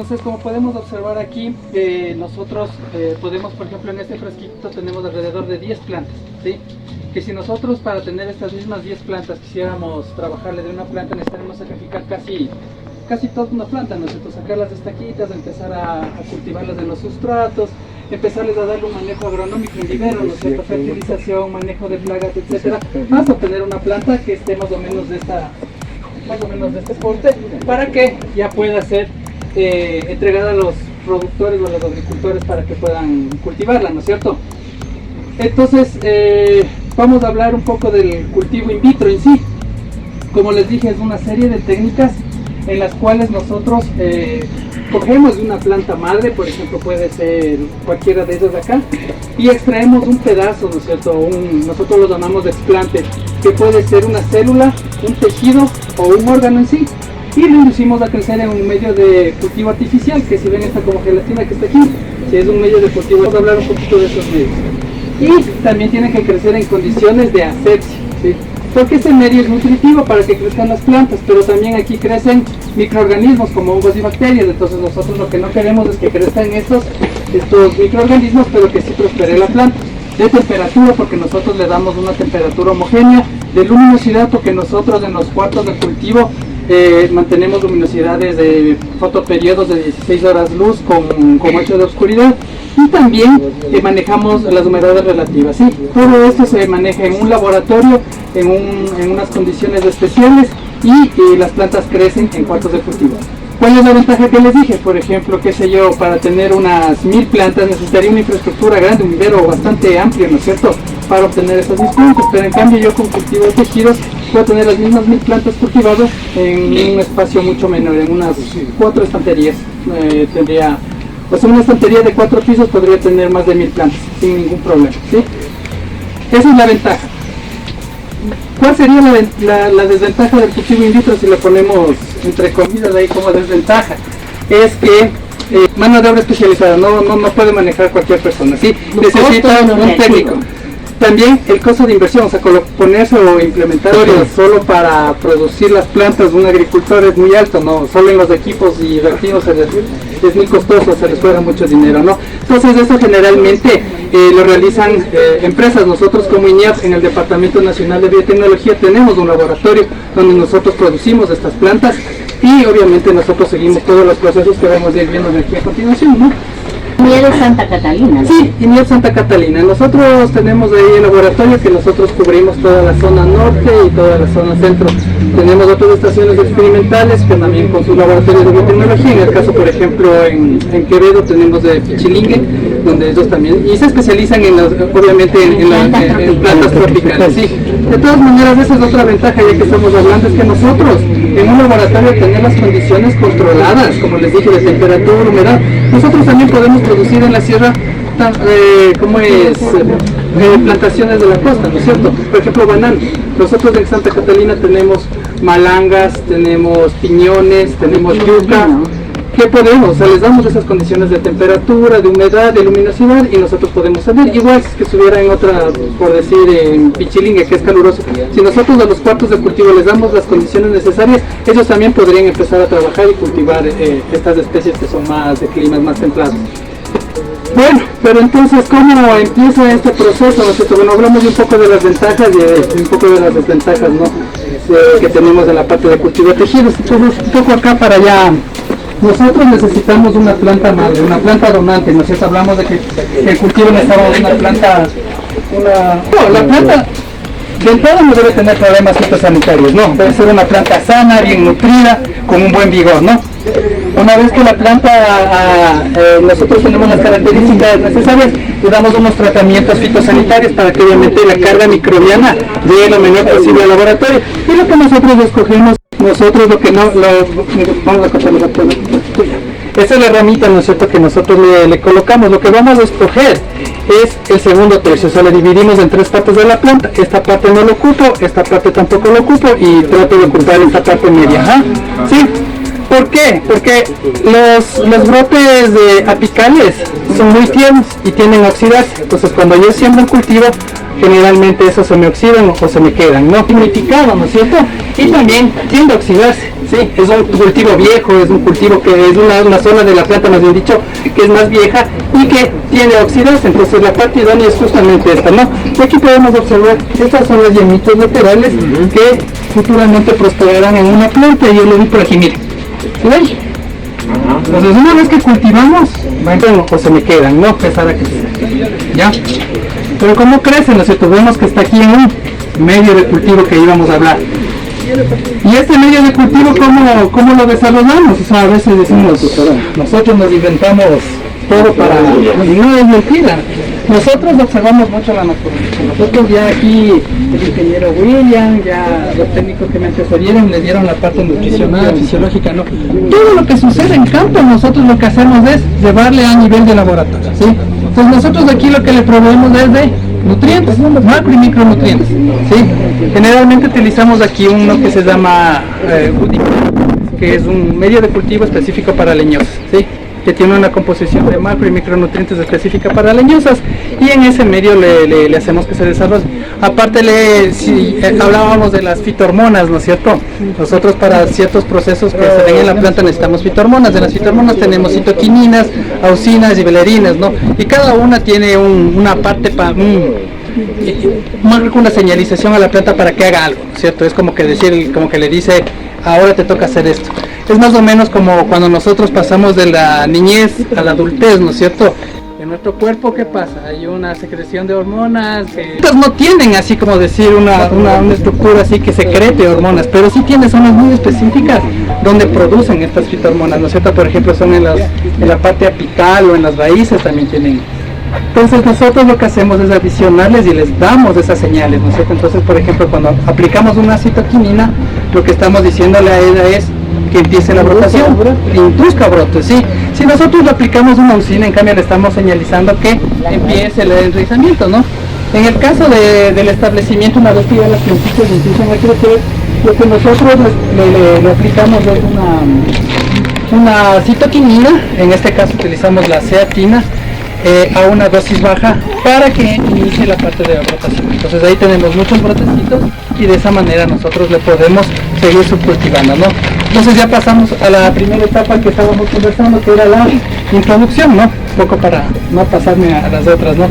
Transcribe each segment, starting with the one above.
Entonces, como podemos observar aquí, nosotros podemos, por ejemplo, en este frasquito tenemos alrededor de 10 plantas, ¿sí? Que si nosotros para tener estas mismas 10 plantas quisiéramos trabajarle de una planta, necesitaremos sacrificar casi toda una planta, ¿no es cierto? Sacar las estaquitas, empezar a cultivarlas en los sustratos, empezarles a darle un manejo agronómico en vivero, ¿no es cierto? Fertilización, manejo de plagas, etcétera, hasta obtener una planta que esté más o menos de este porte, para que ya pueda ser entregada a los productores o a los agricultores para que puedan cultivarla, ¿no es cierto? Entonces, vamos a hablar un poco del cultivo in vitro en sí. Como les dije, es una serie de técnicas en las cuales nosotros cogemos de una planta madre, por ejemplo puede ser cualquiera de ellas de acá, y extraemos un pedazo, ¿no es cierto? Nosotros lo llamamos explante, que puede ser una célula, un tejido o un órgano en sí, y lo inducimos a crecer en un medio de cultivo artificial, que si ven esta como gelatina que está aquí, si es un medio de cultivo, vamos a hablar un poquito de esos medios. Y también tiene que crecer en condiciones de asepsia, ¿sí? Porque ese medio es nutritivo para que crezcan las plantas, pero también aquí crecen microorganismos como hongos y bacterias. Entonces nosotros lo que no queremos es que crezcan estos microorganismos, pero que sí prospere la planta. De temperatura, porque nosotros le damos una temperatura homogénea. De luminosidad, porque nosotros en los cuartos de cultivo mantenemos luminosidades de fotoperiodos de 16 horas luz con 8 de oscuridad. Y también manejamos las humedades relativas, ¿sí? Todo esto se maneja en un laboratorio, en unas condiciones especiales, y las plantas crecen en cuartos de cultivo. ¿Cuál es la ventaja que les dije? Por ejemplo, qué sé yo, para tener unas 1000 plantas necesitaría una infraestructura grande, un vivero bastante amplio, ¿no es cierto?, para obtener estas 1000 plantas, pero en cambio yo con cultivo de tejidos puedo tener las mismas 1000 plantas cultivadas en un espacio mucho menor, en unas 4 estanterías. Pues en una estantería de 4 pisos podría tener más de 1000 plantas sin ningún problema, ¿sí? Esa es la ventaja. ¿Cuál sería la desventaja del cultivo in vitro si le ponemos entre comillas ahí como desventaja? Es que mano de obra especializada, no puede manejar cualquier persona, ¿sí? Necesita un técnico. También el costo de inversión, o sea, ponerse o implementar solo para producir las plantas de un agricultor es muy alto, ¿no? Solo en los equipos y reactivos es muy costoso, se les juega mucho dinero, ¿no? Entonces eso generalmente lo realizan empresas. Nosotros como INIAP en el Departamento Nacional de Biotecnología tenemos un laboratorio donde nosotros producimos estas plantas y obviamente nosotros seguimos todos los procesos que vamos a ir viendo aquí a continuación, ¿no? INIAP Santa Catalina, ¿no? Sí, INIAP Santa Catalina. Nosotros tenemos ahí el laboratorio que nosotros cubrimos toda la zona norte y toda la zona centro. Tenemos otras estaciones experimentales que también con sus laboratorios de biotecnología. En el caso, por ejemplo, en Quevedo tenemos de Pichilingue, donde ellos también, y se especializan obviamente en plantas tropicales. Sí. De todas maneras, esa es otra ventaja ya que estamos hablando, es que nosotros en un laboratorio tener las condiciones controladas, como les dije, de temperatura, humedad. Nosotros también podemos producir en la sierra plantaciones de la costa, ¿no es cierto? Por ejemplo, banano. Nosotros en Santa Catalina tenemos malangas, tenemos piñones, tenemos yuca. ¿Qué podemos? O sea, les damos esas condiciones de temperatura, de humedad, de luminosidad, y nosotros podemos salir. Igual si es que estuviera en otra, por decir, en Pichilingue, que es caluroso. Si nosotros a los cuartos de cultivo les damos las condiciones necesarias, ellos también podrían empezar a trabajar y cultivar estas especies que son más de climas más templados. Bueno, pero entonces, ¿cómo empieza este proceso? Bueno, hablamos un poco de las ventajas y un poco de las desventajas, ¿no? Que tenemos en la parte de cultivo de tejidos. Entonces, un poco acá para allá. Nosotros necesitamos una planta madre, una planta donante, ¿no es cierto? Hablamos de que el cultivo necesitamos una planta, la planta de entrada no debe tener problemas fitosanitarios, ¿no? Debe ser una planta sana, bien nutrida, con un buen vigor, ¿no? Una vez que la planta, nosotros tenemos las características necesarias, le damos unos tratamientos fitosanitarios para que obviamente la carga microbiana llegue lo menor posible al laboratorio. Y lo que nosotros escogemos, lo que no, vamos a cortar la tuya. Esa es la ramita, ¿no es cierto?, que nosotros le colocamos. Lo que vamos a escoger es el segundo tercio, o sea, le dividimos en 3 partes de la planta. Esta parte no lo ocupo, esta parte tampoco lo ocupo y trato de ocupar esta parte media. ¿Ah? ¿Sí? ¿Por qué? Porque los brotes apicales son muy tiernos y tienden a oxidarse. Entonces cuando yo siembro el cultivo, generalmente esos se me oxidan o se me quedan, ¿no? Significado, ¿no es cierto? Y también tiende a oxidarse, ¿sí? Es un cultivo viejo, es un cultivo que es una zona de la planta, más bien dicho, que es más vieja y que tiende a oxidarse. Entonces la parte idónea es justamente esta, ¿no? Y aquí podemos observar, estas son las yemitas laterales que futuramente prosperarán en una planta, y yo lo vi por aquí, miren. ¿Sí ven? Entonces una vez que cultivamos, o se me quedan, ¿no? Pesar a crecer, ¿ya? Pero ¿cómo crecen? ¿No es cierto? Vemos que está aquí en un medio de cultivo que íbamos a hablar. Y este medio de cultivo, ¿cómo lo desarrollamos? O sea, a veces decimos, nosotros nos inventamos todo para... Y no es mentira. Nosotros observamos mucho la naturaleza. Nosotros ya aquí, el ingeniero William, ya los técnicos que me antecedieron, le dieron la parte nutricional, fisiológica, ¿no? Todo lo que sucede en campo, nosotros lo que hacemos es llevarle a nivel de laboratorio, ¿sí? Entonces nosotros aquí lo que le proveemos es de nutrientes, macro y micronutrientes, ¿sí? Generalmente utilizamos aquí uno que se llama que es un medio de cultivo específico para leñosas, ¿sí? Que tiene una composición de macro y micronutrientes específica para leñosas, y en ese medio le hacemos que se desarrolle. Aparte hablábamos de las fitohormonas, ¿no es cierto? Nosotros para ciertos procesos que se ven en la planta necesitamos fitohormonas. De las fitohormonas tenemos citoquininas, auxinas y valerinas, ¿no? Y cada una tiene una parte una señalización a la planta para que haga algo, ¿cierto? Es como que le dice, ahora te toca hacer esto. Es más o menos como cuando nosotros pasamos de la niñez a la adultez, ¿no es cierto? En nuestro cuerpo, ¿qué pasa? Hay una secreción de hormonas que... Estas no tienen así como decir una estructura así que secrete hormonas, pero sí tiene zonas muy específicas donde producen estas fitohormonas, ¿no es cierto? Por ejemplo, son en la parte apical o en las raíces también tienen. Entonces nosotros lo que hacemos es adicionarles y les damos esas señales, ¿no es cierto? Entonces, por ejemplo, cuando aplicamos una citoquinina, lo que estamos diciéndole a ella es que empiece la brotación, que introduzca brotes, ¿sí? Si nosotros le aplicamos una auxina, en cambio le estamos señalizando que empiece el enraizamiento, ¿no? En el caso del establecimiento, una vez que ya las plantitas empiezan a crecer, lo que nosotros le aplicamos es una citoquinina, en este caso utilizamos la ceatina, a una dosis baja para que inicie la parte de la brotación. Entonces ahí tenemos muchos brotecitos y de esa manera nosotros le podemos seguir subcultivando, ¿no? Entonces ya pasamos a la primera etapa que estábamos conversando, que era la introducción, ¿no? Un poco para no pasarme a las otras, ¿no?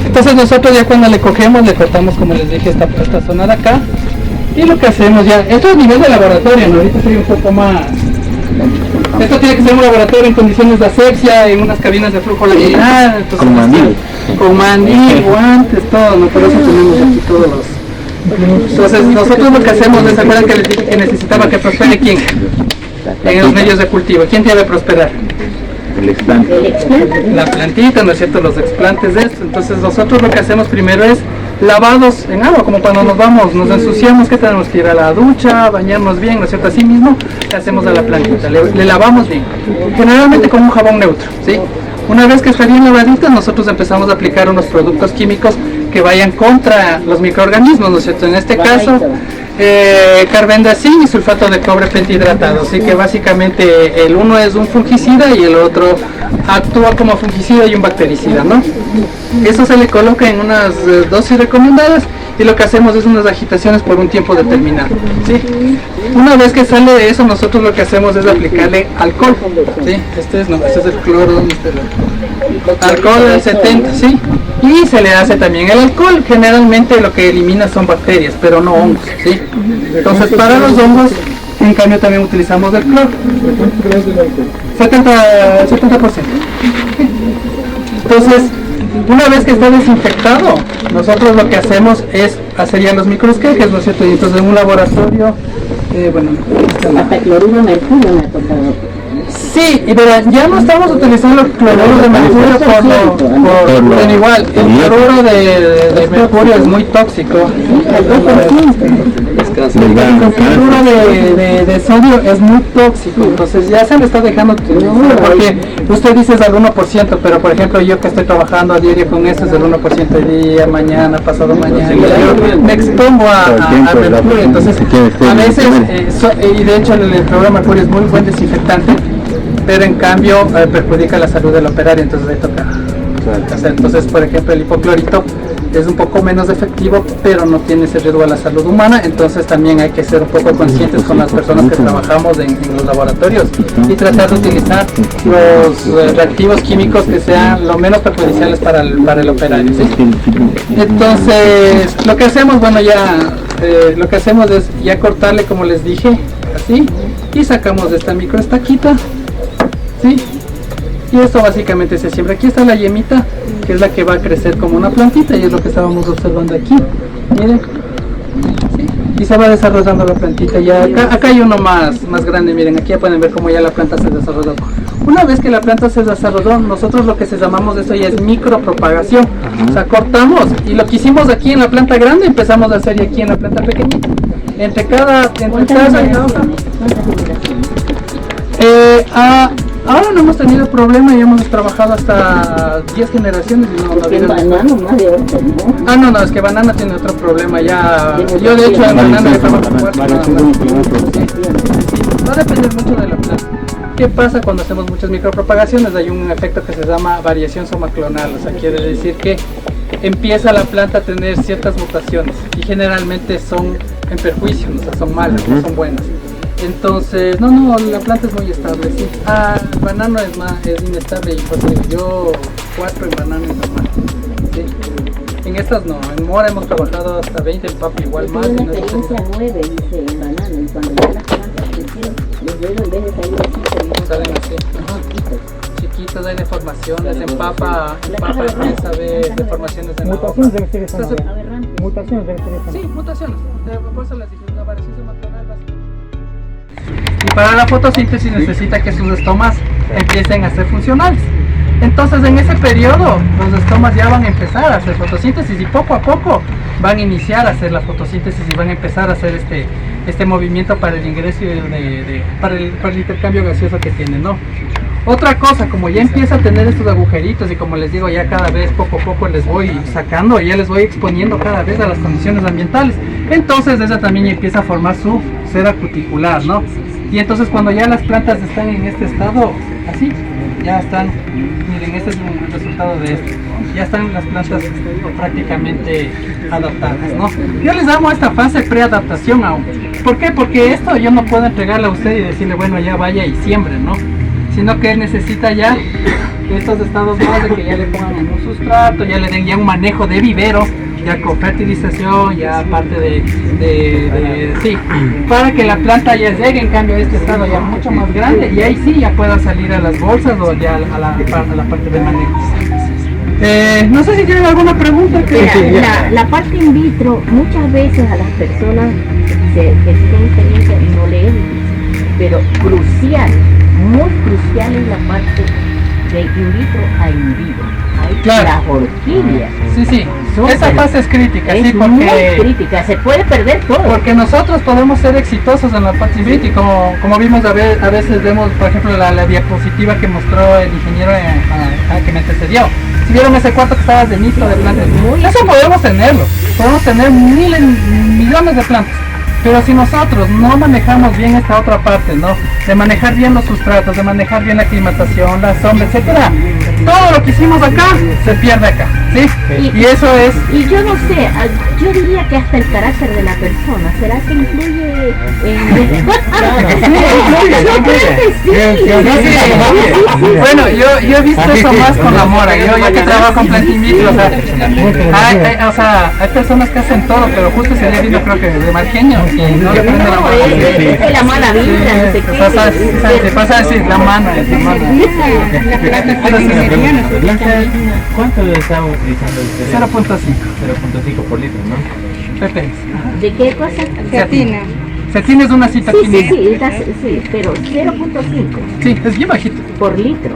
Entonces nosotros ya cuando le cogemos, le cortamos, como les dije, esta zona de acá, y lo que hacemos ya, esto es a nivel de laboratorio, ¿no? Ahorita sería un poco más... Esto tiene que ser un laboratorio en condiciones de asepsia, en unas cabinas de flujo laminar, entonces, con mandil, guantes, todo, ¿no? Por eso tenemos aquí todos los... Entonces nosotros lo que hacemos es, ¿se acuerdan que les dije que necesitaba que prospere quién? En los medios de cultivo, ¿quién debe prosperar? El explante. La plantita, ¿no es cierto? Los explantes de esto. Entonces nosotros lo que hacemos primero es lavados en agua, como cuando nos ensuciamos, que tenemos que ir a la ducha, bañarnos bien, ¿no es cierto? Así mismo le hacemos a la plantita, le lavamos bien, generalmente con un jabón neutro, ¿sí? Una vez que está bien lavadita, nosotros empezamos a aplicar unos productos químicos que vayan contra los microorganismos, ¿no es cierto? En este caso, carbendazim y sulfato de cobre pentihidratado, así que básicamente el uno es un fungicida y el otro actúa como fungicida y un bactericida, ¿no? Eso se le coloca en unas dosis recomendadas y lo que hacemos es unas agitaciones por un tiempo determinado, ¿sí? Una vez que sale de eso, nosotros lo que hacemos es aplicarle alcohol, ¿sí? Este es el cloro, ¿dónde está el alcohol del 70, ¿sí? Y se le hace también el alcohol. Generalmente lo que elimina son bacterias, pero no hongos, ¿sí? Entonces para los hongos, en cambio también utilizamos el cloro, 70%. Entonces, una vez que está desinfectado, nosotros lo que hacemos es hacer ya los microesquejes, ¿no es cierto? Y entonces en un laboratorio, Hasta cloruro de mercurio me ha tocado. sí, y verán, ya no estamos utilizando el cloruro de mercurio por igual, el cloruro de mercurio es muy tóxico. El cloruro de sodio es muy tóxico, entonces ya se le está dejando, porque usted dice es al 1%, pero por ejemplo yo que estoy trabajando a diario con eso es del 1% el día, mañana, pasado mañana, yo me expongo a mercurio, entonces a veces, y de hecho el cloruro de mercurio es muy buen desinfectante, pero en cambio perjudica la salud del operario, entonces ahí toca hacer. Entonces, por ejemplo, el hipoclorito es un poco menos efectivo, pero no tiene ese riesgo a la salud humana. Entonces también hay que ser un poco conscientes con las personas que trabajamos en los laboratorios y tratar de utilizar los reactivos químicos que sean lo menos perjudiciales para el operario, ¿sí? Entonces lo que hacemos, bueno, lo que hacemos es ya cortarle, como les dije, así, y sacamos esta microestaquita, ¿sí? Y esto básicamente se siembra. Aquí está la yemita, que es la que va a crecer como una plantita, y es lo que estábamos observando aquí. Miren, ¿sí? Y se va desarrollando la plantita. Ya acá hay uno más grande, miren, aquí ya pueden ver cómo ya la planta se desarrolló. Una vez que la planta se desarrolló, nosotros lo que se llamamos eso ya es micropropagación. O sea, cortamos, y lo que hicimos aquí en la planta grande, empezamos a hacer ya aquí en la planta pequeñita. Entre cada y la otra. Ahora no hemos tenido problema y hemos trabajado hasta 10 generaciones y no Porque en banano más de 8, ¿no? no, es que banana tiene otro problema ya. Yo de hecho en banana estaba fuerte. Va a depender mucho de la planta. ¿Qué pasa cuando hacemos muchas micropropagaciones? Hay un efecto que se llama variación somaclonal, o sea, quiere decir que empieza la planta a tener ciertas mutaciones y generalmente son en perjuicio, o sea, son malas, no son buenas. Entonces, no, la planta es muy estable, sí. El banano es inestable y pues yo 4 en banano es normal, ¿sí? En estas no, en mora hemos trabajado hasta 20, en papa igual más. Tiene una experiencia 9, dice, en banano, y cuando ya las plantas crecieron, los dedos en vez de salir así, salen así, chiquitos, hay deformaciones, en papa empieza a ver deformaciones en la hoja. Mutaciones debe ser esa. aberrantes. Mutaciones debe ser esa. Sí, mutaciones, por eso les dije, una variación somaclonal básica. Y para la fotosíntesis necesita que sus estomas empiecen a ser funcionales. Entonces en ese periodo los estomas ya van a empezar a hacer fotosíntesis y poco a poco van a iniciar a hacer la fotosíntesis y van a empezar a hacer este movimiento para el ingreso para el intercambio gaseoso que tienen, ¿no? Otra cosa, como ya empieza a tener estos agujeritos y como les digo, ya cada vez poco a poco les voy sacando, ya les voy exponiendo cada vez a las condiciones ambientales, entonces ella también empieza a formar su cera cuticular, ¿no? Y entonces cuando ya las plantas están en este estado, así, ya están, miren, este es un resultado de esto, ya están las plantas prácticamente adaptadas, ¿no? Yo les llamo a esta fase preadaptación aún. ¿Por qué? Porque esto yo no puedo entregarle a usted y decirle, bueno, ya vaya y siembre, ¿no? Sino que él necesita ya estos estados más de que ya le pongan en un sustrato, ya le den ya un manejo de vivero, ya con fertilización, ya parte sí, para que la planta ya llegue en cambio a este estado ya mucho más grande y ahí sí ya pueda salir a las bolsas o ya a la parte de manejo. No sé si tienen alguna pregunta. La parte in vitro, muchas veces a las personas que tienen experiencia no le es difícil, pero crucial, muy crucial es la parte de in vitro a in vivo. Claro. Las orquídeas. Sí, esa fase es crítica, Es sí, muy porque crítica, se puede perder todo. porque nosotros podemos ser exitosos en la parte in vitro, y como vimos a veces vemos, por ejemplo, la diapositiva que mostró el ingeniero que me antecedió. Si vieron ese cuarto que estaba de nitro de plantas, eso podemos tener millones de plantas. Pero si nosotros no manejamos bien esta otra parte, ¿no? De manejar bien los sustratos, de manejar bien la aclimatación, la sombra, etcétera, todo lo que hicimos acá se pierde acá, ¿sí? Y eso es. Y yo no sé, yo diría que hasta el carácter de la persona, ¿será que influye en... Yo creo que sí. Bueno, yo he visto eso más con la mora, yo que trabajo con planta in vitro, o sea, hay personas que hacen todo, pero justo se le vino creo que de marqueño y no le prende la mano. Es la mala vibra, no sé qué. Se pasa a decir la mano, ¿Cuánto le está utilizando usted? 0.5 por litro, ¿no? ppm. ¿De qué cosa? Cetina es una cita química. Sí, pero 0.5 Sí, es bien bajito. por litro.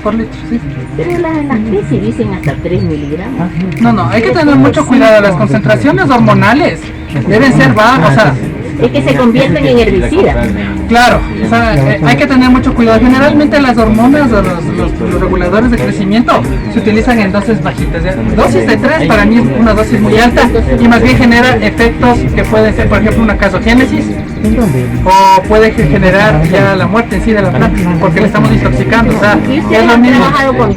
Por litro, sí. Pero las tesis dicen hasta 3 miligramos. No, hay que tener mucho cuidado. Las concentraciones hormonales deben ser bajas, o sea, Es que se convierten en herbicidas. claro, o sea, hay que tener mucho cuidado. Generalmente las hormonas o los reguladores de crecimiento se utilizan en dosis bajitas. ¿Ya? Dosis de 3 para mí es una dosis muy alta y más bien genera efectos que pueden ser, por ejemplo, una casogénesis o puede generar ya la muerte en sí de la planta porque le estamos intoxicando. O sea, Y es ustedes lo han mismo. trabajado con